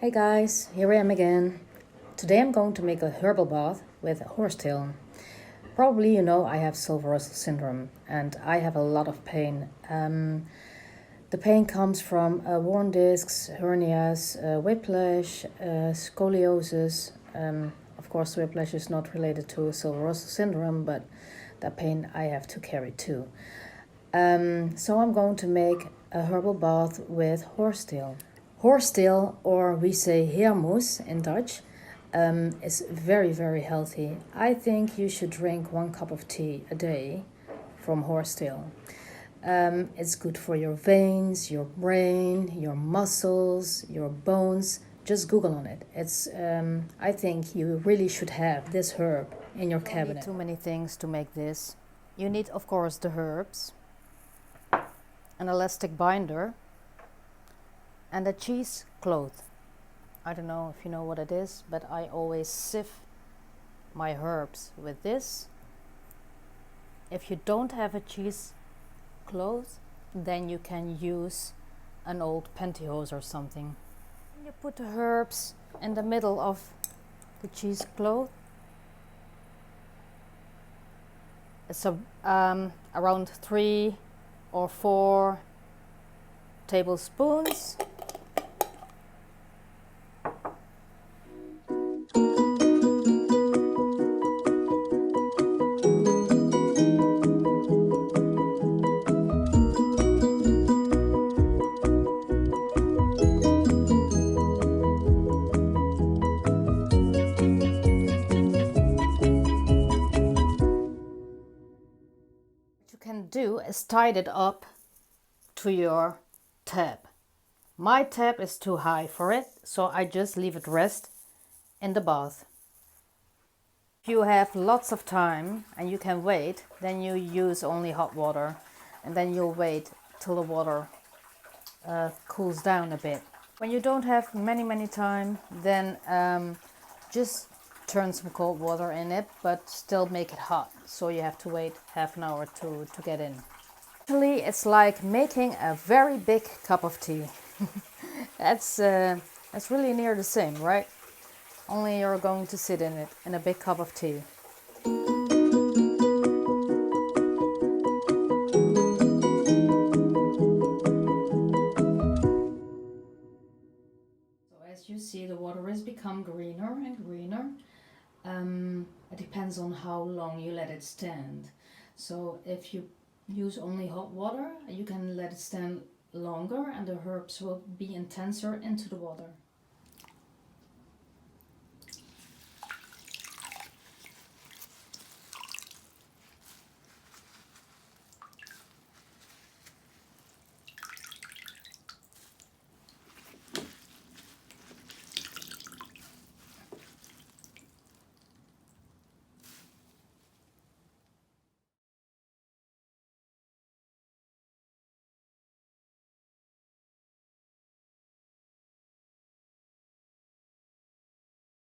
Hey guys, here I am again. Today I'm going to make a herbal bath with horsetail. Probably you know I have silver russell syndrome and I have a lot of pain. The pain comes from worn discs, hernias, whiplash, scoliosis. Of course, whiplash is not related to silver russell syndrome, but that pain I have to carry too. So I'm going to make a herbal bath with horsetail. Horsetail, or we say Heermoes in Dutch, is very, very healthy. I think you should drink 1 cup of tea a day from horsetail. It's good for your veins, your brain, your muscles, your bones. Just Google on it. I think you really should have this herb in your cabinet. You need too many things to make this. You need, of course, the herbs, an elastic binder, and a cheesecloth. I don't know if you know what it is, but I always sieve my herbs with this. If you don't have a cheesecloth, then you can use an old pantyhose or something. You put the herbs in the middle of the cheesecloth. It's around 3 or 4 tablespoons. Can do is tie it up to your tap. My tap is too high for it, so I just leave it rest in the bath. If you have lots of time and you can wait, then you use only hot water, and then you'll wait till the water cools down a bit. When you don't have many time, then just turn some cold water in it, but still make it hot, so you have to wait half an hour to get in. Actually, it's like making a very big cup of tea. That's really near the same, right? Only you're going to sit in it in a big cup of tea. As you see, the water has become greener and greener. It depends on how long you let it stand. So if you use only hot water, you can let it stand longer and the herbs will be intenser into the water.